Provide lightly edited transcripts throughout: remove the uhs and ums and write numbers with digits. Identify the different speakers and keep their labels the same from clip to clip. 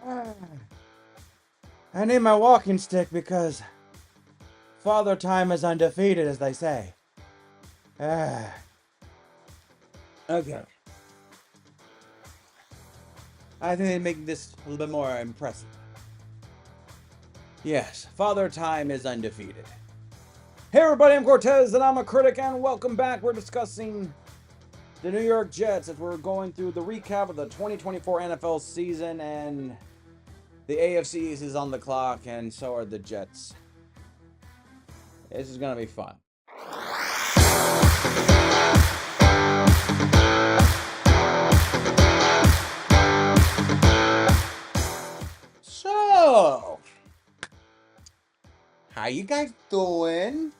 Speaker 1: Ah, I need my walking stick because Father Time is undefeated, as they say. Ah, okay. I think they make this a little bit more impressive. Yes, Father Time is undefeated. Hey everybody, I'm Cortez and I'm a critic, and welcome back. We're discussing the New York Jets as we're going through the recap of the 2024 NFL season, and the AFC East is on the clock, and so are the Jets. This is gonna be fun. So, how you guys doing?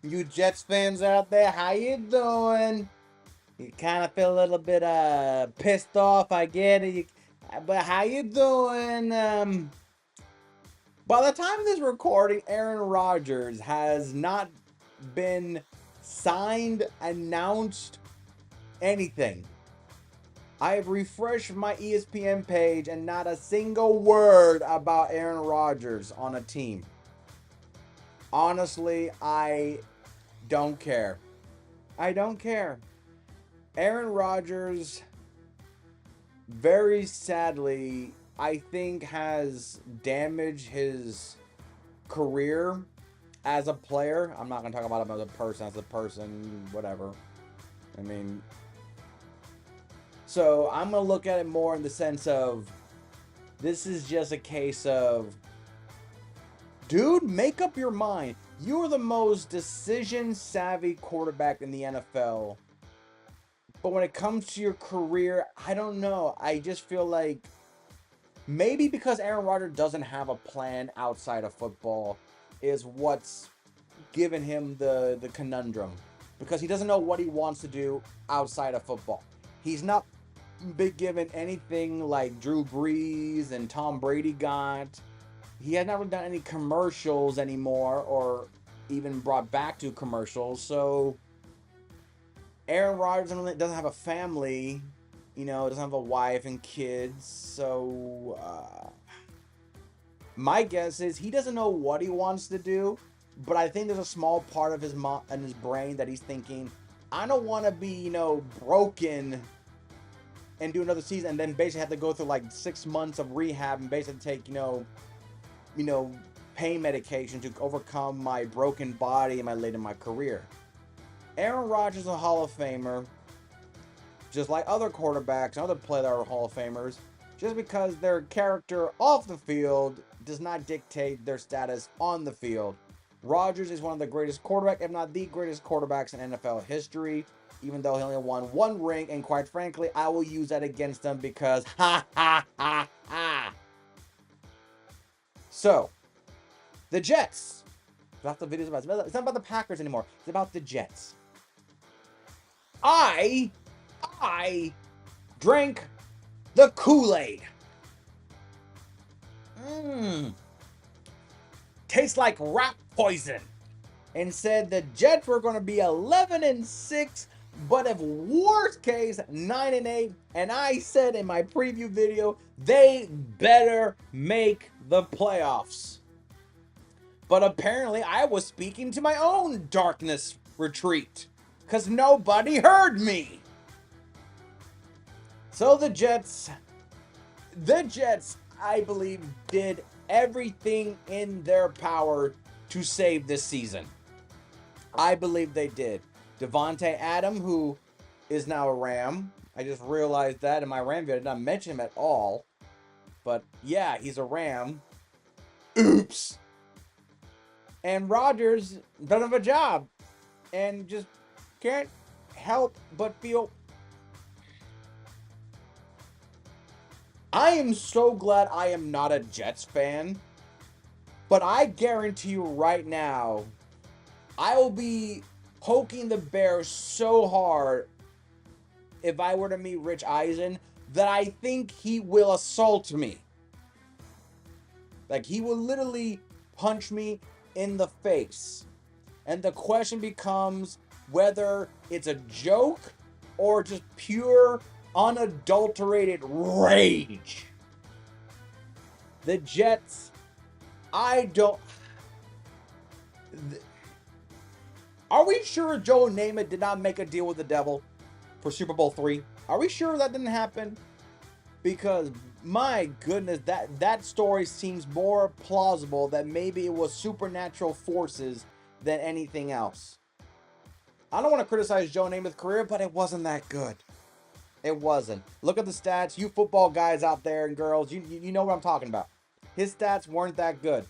Speaker 1: You Jets fans out there, how you doing? You kind of feel a little bit pissed off, I get it. But how you doing? By the time of this recording, Aaron Rodgers has not been signed, announced, anything. I have refreshed my ESPN page and not a single word about Aaron Rodgers on a team. Honestly, I don't care. I don't care. Aaron Rodgers, very sadly, I think has damaged his career as a player. I'm not going to talk about him as a person, whatever. I mean, so I'm going to look at it more in the sense of this is just a case of, dude, make up your mind. You are the most decision savvy quarterback in the NFL. But when it comes to your career, I don't know. I just feel like maybe because Aaron Rodgers doesn't have a plan outside of football is what's given him the conundrum. Because he doesn't know what he wants to do outside of football. He's not been given anything like Drew Brees and Tom Brady got. He has not really done any commercials anymore, or even brought back to commercials. So Aaron Rodgers doesn't have a family, doesn't have a wife and kids. So my guess is he doesn't know what he wants to do, but I think there's a small part of his in his brain that he's thinking, I don't want to be, broken and do another season and then basically have to go through like 6 months of rehab and basically take, pain medication to overcome my broken body and my late in my career. Aaron Rodgers is a Hall of Famer, just like other quarterbacks and other players that are Hall of Famers. Just because their character off the field does not dictate their status on the field. Rodgers is one of the greatest quarterbacks, if not the greatest quarterbacks in NFL history, even though he only won one ring, and quite frankly, I will use that against him because ha ha ha ha. So, the Jets. That's what the video's about. It's not about the Packers anymore. It's about the Jets. I drank the Kool-Aid. Tastes like rat poison. And said the Jets were going to be 11-6, but if worst case 9-8. And I said in my preview video, they better make the playoffs. But apparently I was speaking to my own darkness retreat, because nobody heard me. So the Jets, I believe, did everything in their power to save this season. I believe they did. Devontae Adams, who is now a Ram. I just realized that in my Ram video. I did not mention him at all. But yeah, he's a Ram. Oops. And Rodgers doesn't have a job. And just can't help but feel... I am so glad I am not a Jets fan. But I guarantee you right now, I will be poking the bear so hard if I were to meet Rich Eisen that I think he will assault me. Like, he will literally punch me in the face. And the question becomes whether it's a joke or just pure, unadulterated rage. The Jets, I don't. Are we sure Joe Namath did not make a deal with the devil for Super Bowl III? Are we sure that didn't happen? Because my goodness, that story seems more plausible that maybe it was supernatural forces than anything else. I don't want to criticize Joe Namath's career, but it wasn't that good. It wasn't. Look at the stats. You football guys out there and girls, you know what I'm talking about. His stats weren't that good.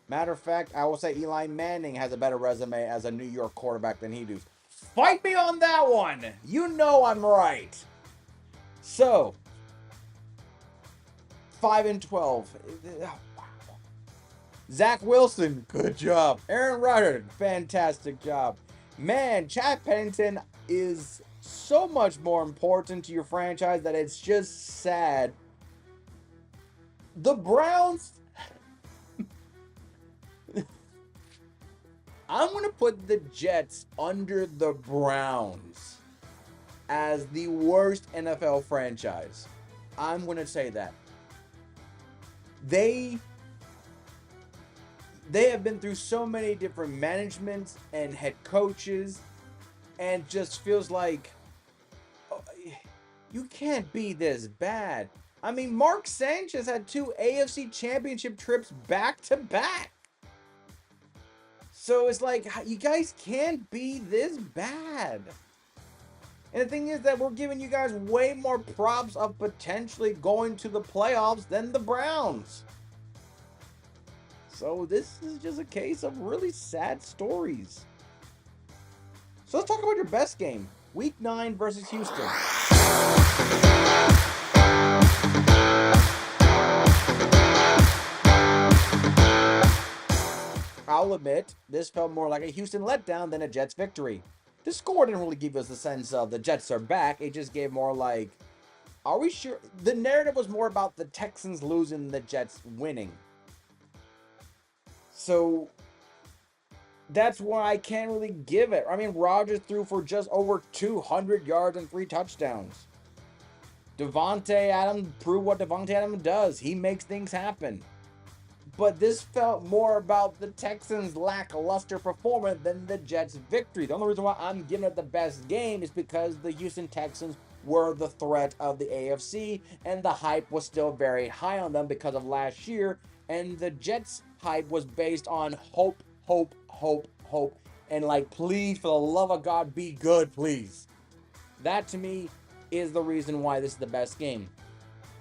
Speaker 1: Matter of fact, I will say Eli Manning has a better resume as a New York quarterback than he does. Fight me on that one. You know I'm right. So, 5-12. Zach Wilson, good job. Aaron Rodgers, fantastic job. Man, Chad Pennington is so much more important to your franchise that it's just sad. The Browns, I'm going to put the Jets under the Browns as the worst NFL franchise. I'm going to say that. They have been through so many different managements and head coaches, and just feels like you can't be this bad. I mean, Mark Sanchez had 2 AFC championship trips back to back. So it's like, you guys can't be this bad. And the thing is that we're giving you guys way more props of potentially going to the playoffs than the Browns. So this is just a case of really sad stories. So let's talk about your best game. Week 9 versus Houston. I'll admit, this felt more like a Houston letdown than a Jets victory. The score didn't really give us the sense of the Jets are back. It just gave more like, are we sure? The narrative was more about the Texans losing, the Jets winning. So that's why I can't really give it. I mean, Rodgers threw for just over 200 yards and 3 touchdowns. Devontae Adams proved what Devontae Adams does. He makes things happen. But this felt more about the Texans' lackluster performance than the Jets' victory. The only reason why I'm giving it the best game is because the Houston Texans were the threat of the AFC, and the hype was still very high on them because of last year, and the Jets' hype was based on hope, and like, please, for the love of God, be good, please. That, to me, is the reason why this is the best game.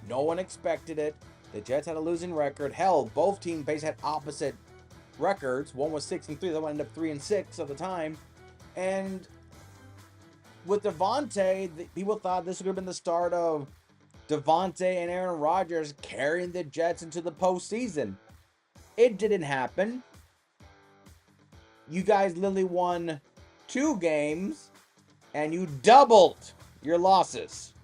Speaker 1: No one expected it. The Jets had a losing record. Hell, both teams basically had opposite records. One was 6-3, the other one ended up 3-6 at the time. And with Devontae, people thought this would have been the start of Devontae and Aaron Rodgers carrying the Jets into the postseason. It didn't happen. You guys literally won 2 games, and you doubled your losses.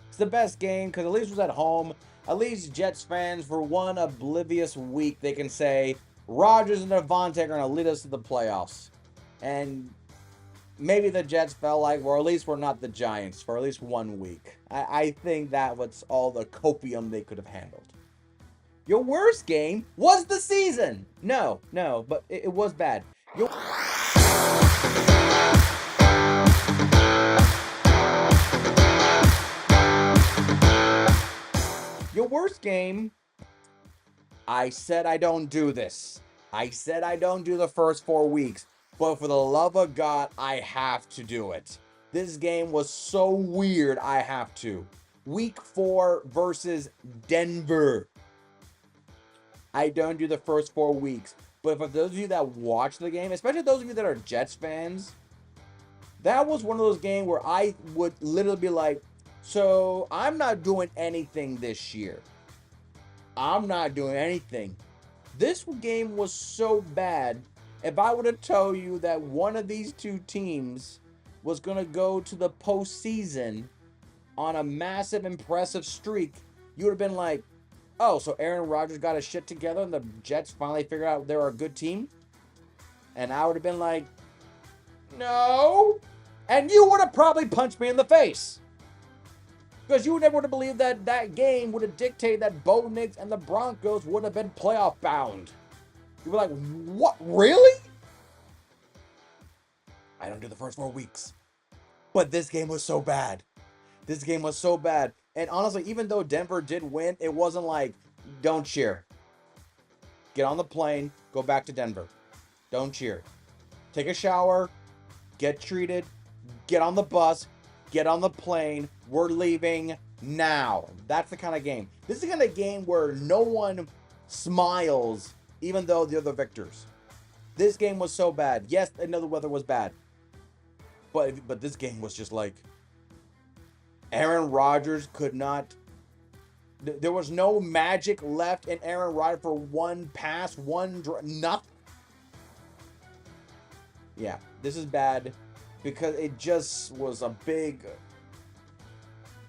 Speaker 1: It's the best game because at least it was at home. At least Jets fans, for one oblivious week, they can say Rodgers and Devontae are going to lead us to the playoffs. And maybe the Jets felt like, well, at least we're not the Giants for at least 1 week. I think that was all the copium they could have handled. Your worst game was the season. No, but it was bad. Your worst game, I said I don't do this. I said I don't do the first 4 weeks. But for the love of God, I have to do it. This game was so weird, I have to. Week 4 versus Denver. I don't do the first 4 weeks. But for those of you that watch the game, especially those of you that are Jets fans, that was one of those games where I would literally be like, so I'm not doing anything this year. I'm not doing anything. This game was so bad. If I would have told you that one of these 2 teams was going to go to the postseason on a massive, impressive streak, you would have been like, oh, so Aaron Rodgers got his shit together and the Jets finally figured out they were a good team? And I would have been like, no. And you would have probably punched me in the face. Because you never would have believed that that game would have dictated that Bo Nix and the Broncos would have been playoff bound. You were like, what? Really? I don't do the first 4 weeks. But this game was so bad. This game was so bad. And honestly, even though Denver did win, it wasn't like, don't cheer. Get on the plane, go back to Denver. Don't cheer. Take a shower, get treated, get on the bus, get on the plane. We're leaving now. That's the kind of game. This is the kind of game where no one smiles, even though they're the victors. This game was so bad. Yes, I know the weather was bad. But this game was just like Aaron Rodgers could not. There was no magic left in Aaron Rodgers for one pass, nothing. Yeah, this is bad because it just was a big.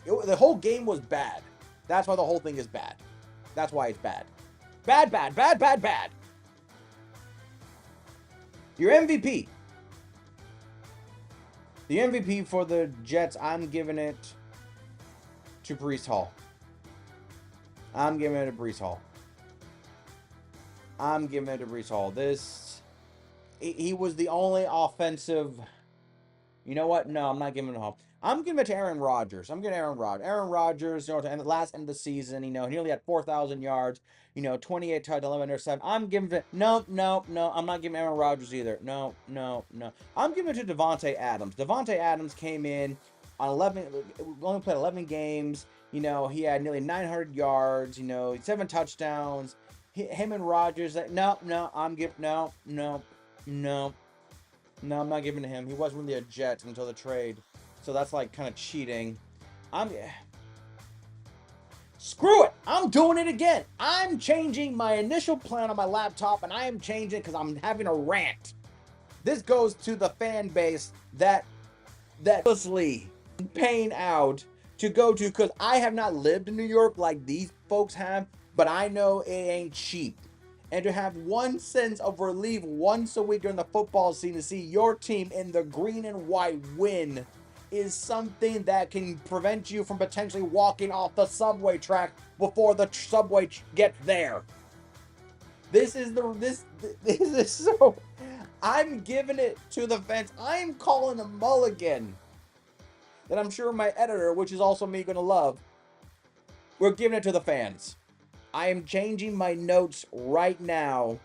Speaker 1: The whole game was bad. That's why the whole thing is bad. That's why it's bad. Bad, bad, bad, bad, bad. Your MVP. The MVP for the Jets, I'm giving it to Breece Hall. I'm giving it to Breece Hall. He was the only offensive. You know what? No, I'm not giving it to Hall. I'm giving it to Aaron Rodgers. Aaron Rodgers, at the last end of the season, he only had 4,000 yards, 28 touchdowns, 11 interceptions. I'm giving it. No. I'm not giving Aaron Rodgers either. No. I'm giving it to Devontae Adams. Devontae Adams came in on 11, only played 11 games. He had nearly 900 yards. 7 touchdowns. Him and Rodgers. No. I'm not giving to him. He wasn't really a Jet until the trade. So that's like kind of cheating. Screw it. I'm doing it again. I'm changing my initial plan on my laptop, and I am changing because I'm having a rant. This goes to the fan base that endlessly paying out to go to, because I have not lived in New York like these folks have, but I know it ain't cheap. And to have one sense of relief once a week during the football season to see your team in the green and white win is something that can prevent you from potentially walking off the subway track before the subway gets there. This is so. I'm giving it to the fans. I'm calling a mulligan that I'm sure my editor, which is also me, gonna love. We're giving it to the fans. I am changing my notes right now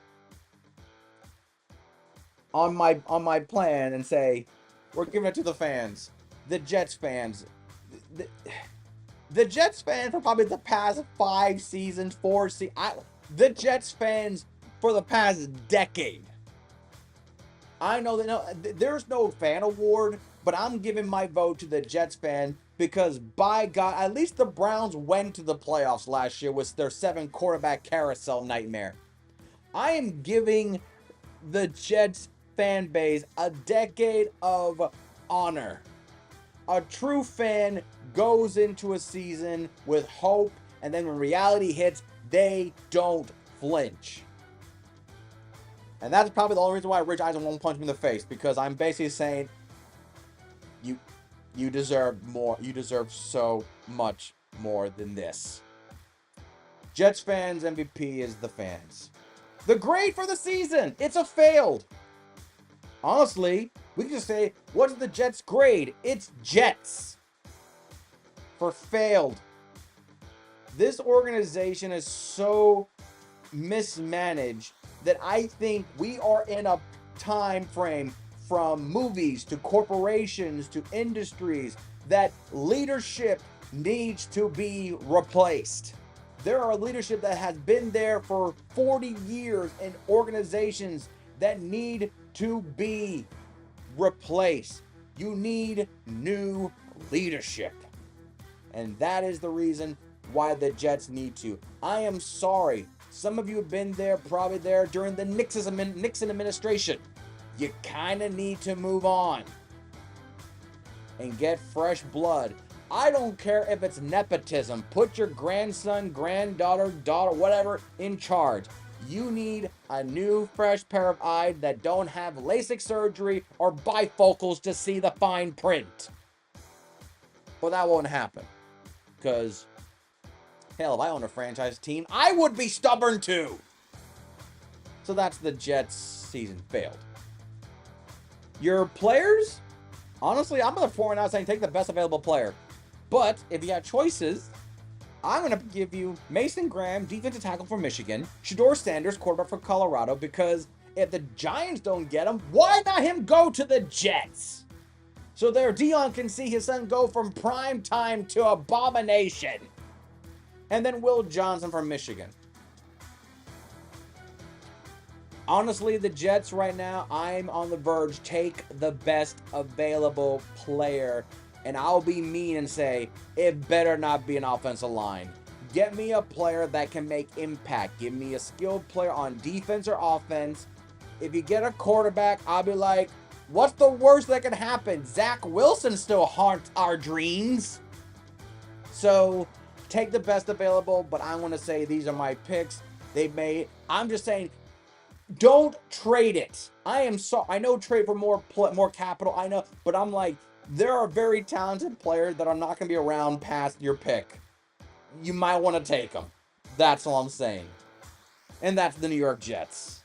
Speaker 1: on my plan and say we're giving it to the fans. The Jets fans. The Jets fans for probably the past 5 seasons, 4 seasons. The Jets fans for the past decade. I know that there's no fan award, but I'm giving my vote to the Jets fan because, by God, at least the Browns went to the playoffs last year with their 7 quarterback carousel nightmare. I am giving the Jets fan base a decade of honor. A true fan goes into a season with hope, and then when reality hits, they don't flinch. And that's probably the only reason why Rich Eisen won't punch me in the face, because I'm basically saying, you deserve more. You deserve so much more than this. Jets fans MVP is the fans. The grade for the season, it's a failed. Honestly, we can just say, what is the Jets grade? It's Jets. For failed. This organization is so mismanaged that I think we are in a time frame, from movies to corporations to industries, that leadership needs to be replaced. There are leadership that has been there for 40 years in organizations that need to be replaced. You need new leadership. And that is the reason why the Jets need to. I am sorry. Some of you have been there, probably there during the Nixon administration. You kind of need to move on and get fresh blood. I don't care if it's nepotism. Put your grandson, granddaughter, daughter, whatever in charge. You need a new, fresh pair of eyes that don't have LASIK surgery or bifocals to see the fine print. Well, that won't happen. Because, hell, if I own a franchise team, I would be stubborn too. So that's the Jets' season failed. Your players? Honestly, I'm going to form it out saying take the best available player. But if you have choices, I'm going to give you Mason Graham, defensive tackle from Michigan, Shedeur Sanders, quarterback from Colorado, because if the Giants don't get him, why not him go to the Jets? So there, Dion can see his son go from prime time to abomination. And then Will Johnson from Michigan. Honestly, the Jets right now, I'm on the verge. Take the best available player. And I'll be mean and say, it better not be an offensive line. Get me a player that can make impact. Give me a skilled player on defense or offense. If you get a quarterback, I'll be like, what's the worst that can happen? Zach Wilson still haunts our dreams. So, take the best available, but I want to say these are my picks. I'm just saying, don't trade it. I know trade for more capital. I know, but I'm like, there are very talented players that are not going to be around past your pick. You might want to take them. That's all I'm saying. And that's the New York Jets.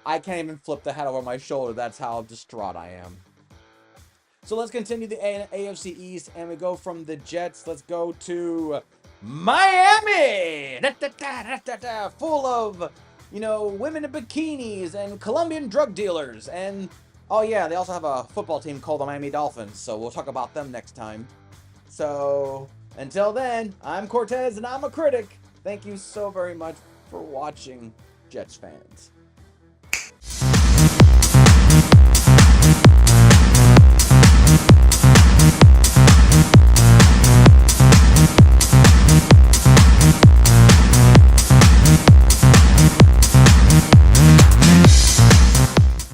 Speaker 1: I can't even flip the hat over my shoulder. That's how distraught I am. So let's continue the AFC East, and we go from the Jets. Let's go to Miami. Full of, women in bikinis and Colombian drug dealers. And, oh yeah, they also have a football team called the Miami Dolphins. So we'll talk about them next time. So until then, I'm Cortez and I'm a critic. Thank you so very much for watching, Jets fans.